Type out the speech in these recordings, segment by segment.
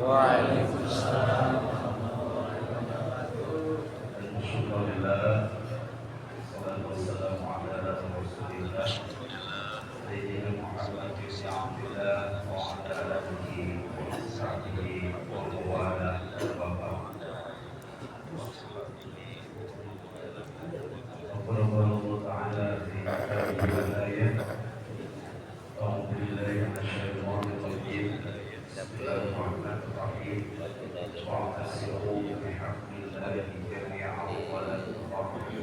Waalaikumsalam. Alhamdulillah, wassalatu wassalamu ala rasulillah Sayyidina Muhammad bin Abdillah wa ala alihi wa sahbihi wa mawala wa ba'd. Allah Ta'ala fi kitabih al-ayat. A'udzu billahi minasyaitonir rajim. Bismillahirrahmanirrahim. Wa'tasimu bihablillahi jami'an wa la tafarraqu.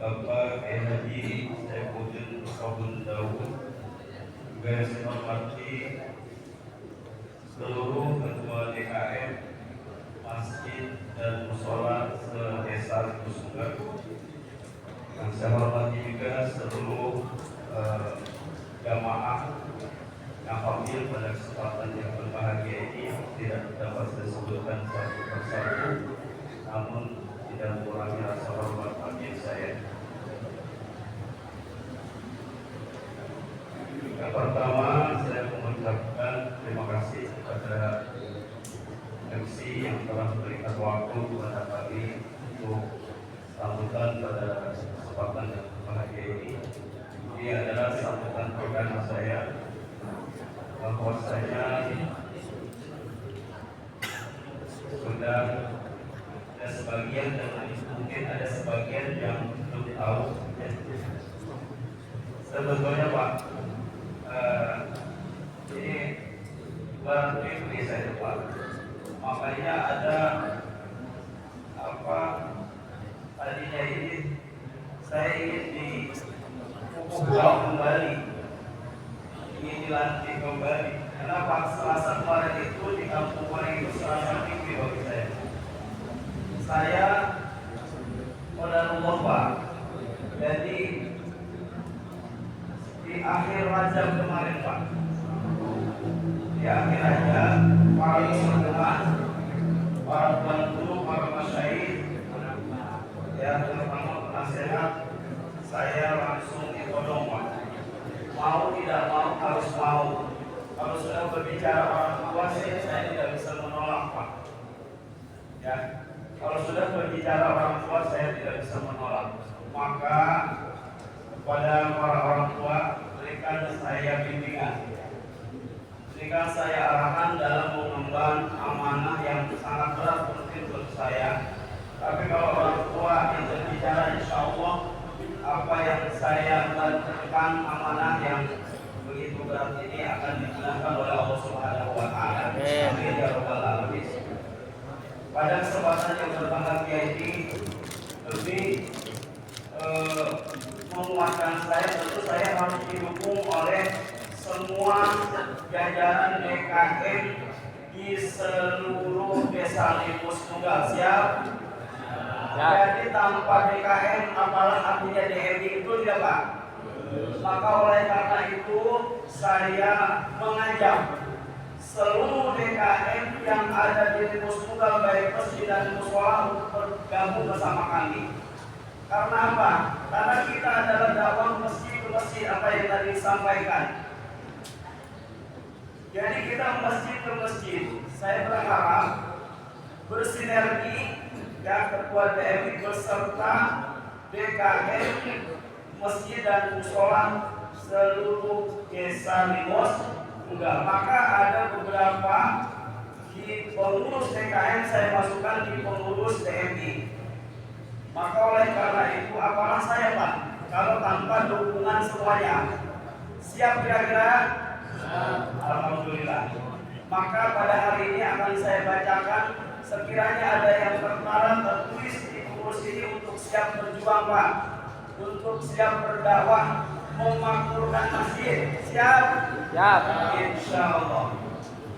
Bapak Haji Saifuddin Sabun Daud, juga saya hormati seluruh ketua DKM Masjid dan Mushola se-Desa Kusunggar. Dan saya hormati juga seluruh jamaah yang hadir pada kesempatan yang berbahagia ini. Tidak dapat saya sebutkan satu persatu, namun tidak mengurangi rasa hormat bagi saya. Yang pertama, saya mengucapkan terima kasih kepada MC yang telah memberikan waktu kepada kami untuk sambutan pada kesempatan yang berbahagia ini. Ini adalah sambutan perdana saya, bahwasanya sudah ada sebagian dan mungkin ada sebagian yang belum tahu. Sebetulnya Pak, ini baru ini saya Pak, makanya ada apa tadinya ini saya ingin dikukuhkan kembali, ingin dilantik kembali. Kenapa? Selasa kemarin itu di kampung Kuning itu Selasa minggu bagi saya. Saya qadarullah Pak. Jadi di akhir Rajab kemarin Pak, di akhir Rajab, para ulama, para pembantu, para masyayikh, ya terutama penasehat, saya langsung ditodong Pak. Mau tidak mau harus mau. Kalau sudah berbicara orang tua, saya tidak bisa menolak Pak. Ya, kalau sudah berbicara orang tua, saya tidak bisa menolak. Maka kepada para orang tua, berikan saya bimbingan, berikan saya arahan dalam mengemban amanah yang sangat berat mungkin untuk saya. Tapi kalau orang tua yang berbicara, insya Allah apa yang saya lakukan, amanah yang begitu berat ini akan digunakan oleh Allah Subhanahu wa Ta'ala. Amin ya rabbal alamin. Pada kesempatan yang berbahagia ini lebih menguatkan saya, tentu saya harus didukung oleh semua jajaran DKM di seluruh desa Limus Tunggal. Siap? Jadi tanpa DKM apalah artinya DMI itu tidak Pak? Maka oleh karena itu saya mengajak seluruh DKM yang ada di Limus Tunggal, baik masjid dan mushola, untuk bergabung bersama kami. Karena apa? Karena kita adalah dakwah masjid ke masjid, apa yang tadi disampaikan. Jadi kita masjid ke masjid. Saya berharap bersinergi, ya, ketua DMI beserta DKM Masjid dan Musola seluruh desa Limos. Enggak, maka ada beberapa di pengurus DKM saya masukkan di pengurus DMI. Maka oleh karena itu apalah saya Pak kalau tanpa dukungan semuanya? Siap kira-kira? Alhamdulillah. Maka pada hari ini akan saya bacakan, sekiranya ada yang tertara tertulis di pengurus ini untuk siap berjuang Pak, untuk siap berdakwah, memakmurkan masjid. Siap? Siap. Insya Allah.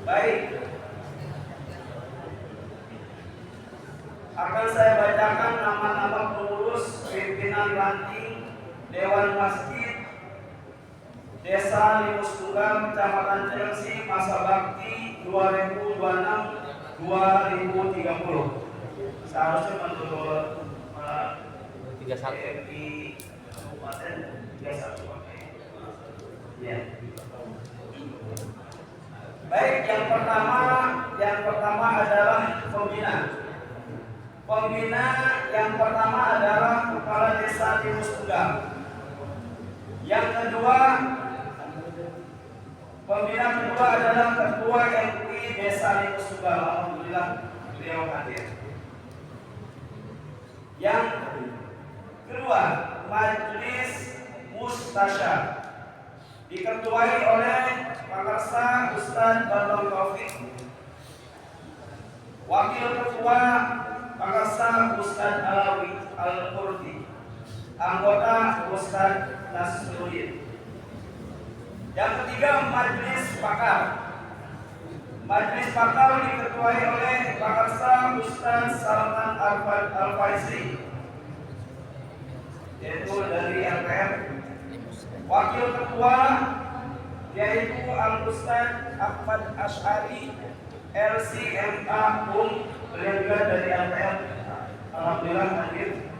Baik. Akan saya bacakan nama-nama pengurus, pimpinan ranting, Dewan Masjid, Desa Limus Tunggal, Kecamatan Cilengsi, masa bakti 2026-2030. Seharusnya menurut 31. DMI Kabupaten 31. Ya. Baik, yang pertama adalah pembina. Pembina yang pertama adalah Kepala Desa Limus Tunggal. Yang kedua, pembina kedua adalah Ketua MUI Desa Limus Tunggal. Alhamdulillah beliau hadir. Yang kedua, Majelis Mustasyar diketuai oleh Pakarsa Ustadz Bambang Taufik. Wakil Ketua Pakarsa Ustadz Alawi Al-Qurdi. Anggota Ustadz Nasruddin. Yang ketiga, Majelis Pakar. Majelis Pakar diketuai oleh Pakarsa Ustadz Salman Al-Faisri, yaitu dari LPR. Wakil Ketua yaitu Al-Ustadz Ahmad Asy'ari LCMA beliau juga dari LPR. Alhamdulillah hadir.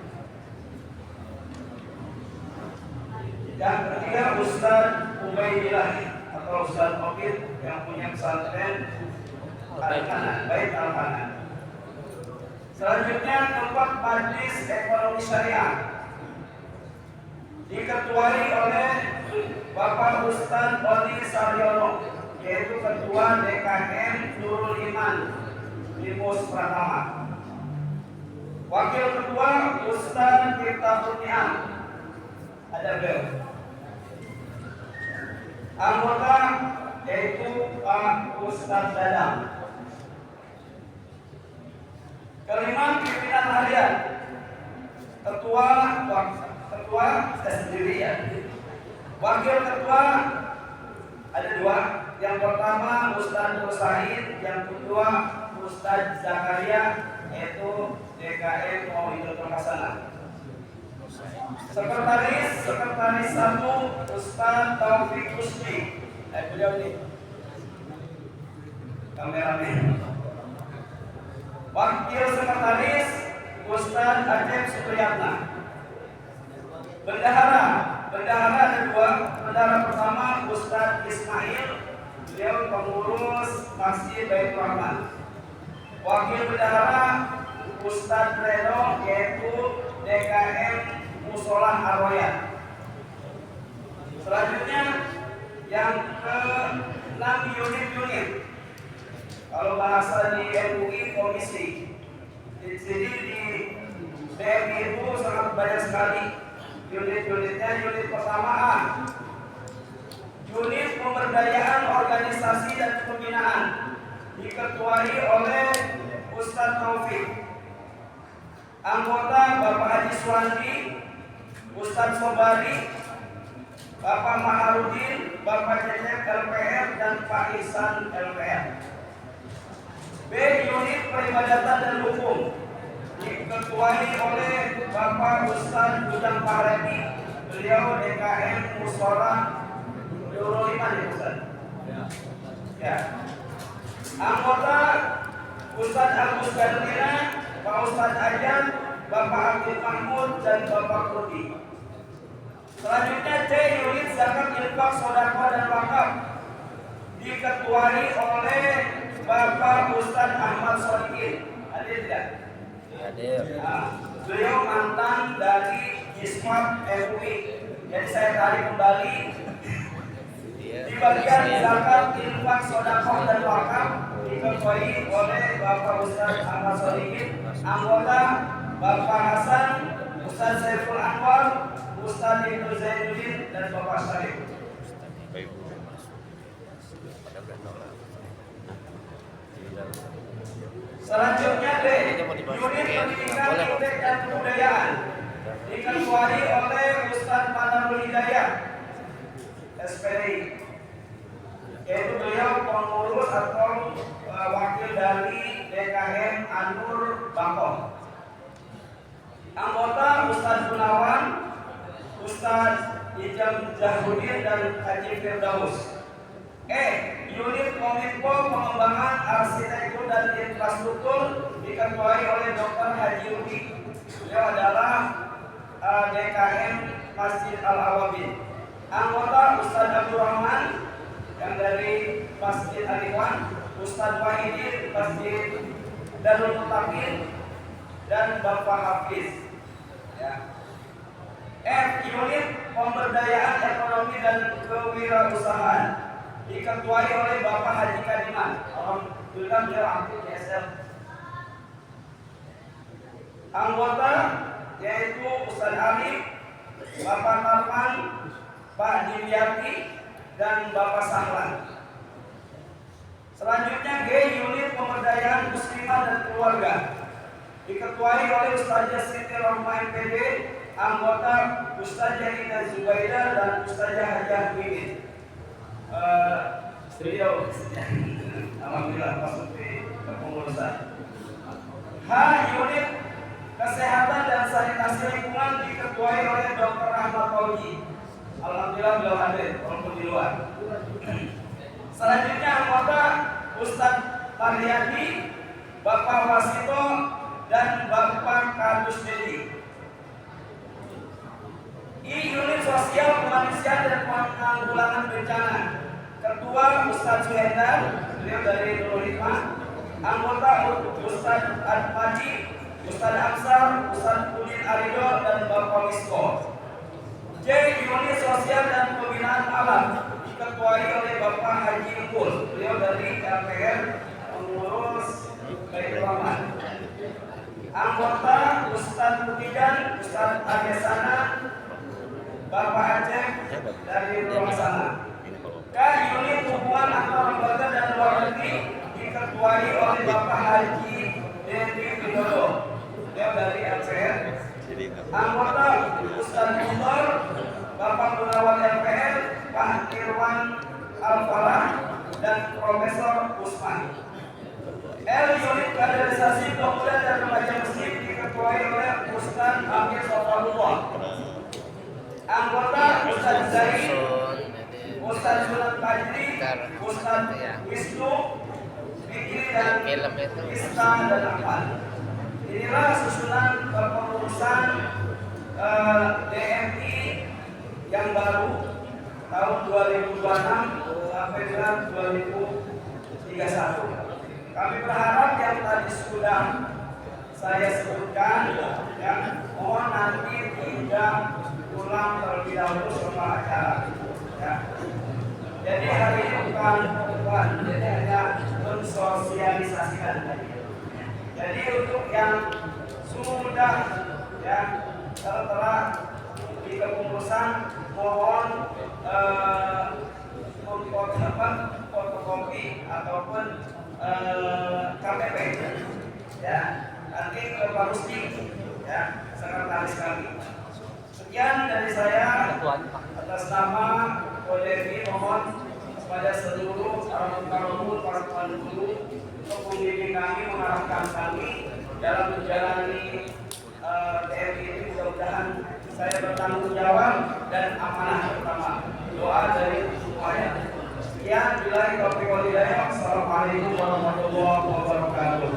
Yang ketiga, Ustadz Ubaidillah atau Ustadz Okid yang punya pesantren Bait Al-Hanan. Selanjutnya, keempat, Majelis Ekonomi Syariah diketuai oleh Bapak Ustadz Oni Saryono, yaitu Ketua DKM Nurul Iman Limus Pratama. Wakil Ketua Ustadz Miftahul Ni'am, ada beliau. Anggota yaitu Pak Ustadz Dadang. Kelima, pimpinan harian. Ketua saya sendiri ya. Wakil ketua ada dua. Yang pertama Ustadz Musaid, yang kedua Ustadz Zakaria, yaitu DKM Mauidul Hasanah. Sekretaris satu Ustadz Taufik Husni. Beliau ini kameramen. Wakil sekretaris Ustadz Acep Supriyatna. Bendahara ada dua. Bendahara pertama Ustadz Ismail, beliau pengurus Masjid Baitur Rahman. Wakil bendahara Ustadz Reno, yaitu DKM Musola Arwayat. Selanjutnya yang ke-6, unit. Kalau bahasa di MUI komisi. Jadi di DMI itu sangat banyak sekali unit-unitnya. Unit pertama A, unit pemberdayaan organisasi dan pembinaan, diketuai oleh Ustadz Taufik. Anggota Bapak Haji Suwandi, Ustadz Sobari, Bapak Maharudin, Bapak Cecep LPR, dan Pak Ihsan LPR. B, unit peribadatan dan hukum, diketuai oleh Bapak Ustadz Budang Pahredi, beliau DKM Musola Nurul Iman, ya Ustadz? Ya. Anggota Ustadz Agus Gandira, Pak Ustadz Ajan, Bapak Abdul Mahmud, dan Bapak Rudi. Selanjutnya C, unit zakat infak, sedekah dan wakaf, diketuai oleh Bapak Ustadz Ahmad Sodikin. Hadir tidak? Hadir. Beliau mantan dari Ismat MUI. Jadi saya tarik kembali di bagian zakat, infak, sedekah dan wakaf diketuai oleh Bapak Ustaz Ahmad Solihin, anggota Bapak Hasan, Ustaz Saiful Anwar, Ustaz Ibnu Zainuddin dan Bapak Syarif. Selanjutnya D, unit pendidikan Iptek dan kebudayaan diketuai oleh Ustaz Manarul Hidayah SPDI, yaitu beliau pengurus atau wakil dari DKM Anur Bangkok. Anggota Ustaz Gunawan, Ustaz Ijam Zahudin dan Haji Firdaus. Unit Kominfo Pengembangan Arsitektur dan Infrastruktur diketuai oleh Dr. Haji Udi. Beliau adalah DKM Masjid Al-Awabin. Anggota Ustaz Abdul Rahman yang dari Masjid Al-Ikhwan, Ustaz Wahidin Masjid Darul Mutakin dan Bapak Hafiz. Ya. Unit Pemberdayaan Ekonomi dan Kewirausahaan diketuai oleh Bapak Haji Kadiman. Alhamdulillah beliau aktif di SM. Anggota yaitu Ustaz Ali, Bapak Tarman, Pak Divyati dan Bapak Sahlan. Selanjutnya G, unit pemberdayaan muslimah dan keluarga diketuai oleh Ustazah Siti Rahma MPD, anggota Ustazah Ina Zubaida dan Ustazah Hajah Mimin. Beliau alhamdulillah masuk di kepengurusan. H, unit kesehatan dan sanitasi lingkungan diketuai oleh Dr. Rahmat Fauji. Alhamdulillah beliau hadir walaupun di luar. Selanjutnya anggota Ustadz Pariyadi, Bapak Wasito dan Bapak Kadus Dedi. I, unit sosial kemanusiaan dan penanggulangan bencana. Ketua Ustadz Suhendar, beliau dari Nurul Hikmah. Anggota Ustadz Admaji, Ustadz Amsar, Ustadz Udin Arido dan Bapak Wisko. J, unit sosial dan pembinaan alam diketuai oleh Bapak Haji Ungkul, beliau dari LPR pengurus Baitul Rahman. Anggota Ustadz Mutijan, Ustadz Adesana, Bapak Aceh dari Ruang Sana. K, unit hubungan antar lembaga dan luar negeri diketuai oleh Bapak Haji Dendi Widodo, beliau dari LPR. Anggota Ustadz Muntor, Bapak Gunawan LPR, Pak Irwan Al-Falah dan Profesor Usman. L, unit kaderisasi pemuda dan remaja muslim diketuai oleh Ustadz Amir Sofarullah. Anggota Ustadz Zaid, Ustadz Sunan Fajri, Ustadz Wisnu, Fikri dan Ista dan Ahmad. Inilah susunan kepengurusan DMI yang baru tahun 2026 sampai dengan 2031. Kami berharap yang tadi sudah saya sebutkan, ya, mohon nanti tidak ulang terlebih dahulu selama acara. Ya. Jadi hari ini bukan, jadi hanya mensosialisasikan. Jadi untuk yang sudah ya tertera di kepengurusan, mohon fotokopi ataupun KTP ya, nanti ke Pak Rusdi ya, sekretaris kami. Sekian dari saya atas nama ODMI, mohon kepada seluruh para umur, para tuan guru untuk membimbing kami, mengarahkan kami dalam menjalani DMI ini. Mudah-mudahan saya bertanggung jawab dan amanah pertama. Doa dari semuanya. Sekian, billahi taufiq wal hidayah. Assalamualaikum warahmatullahi wabarakatuh.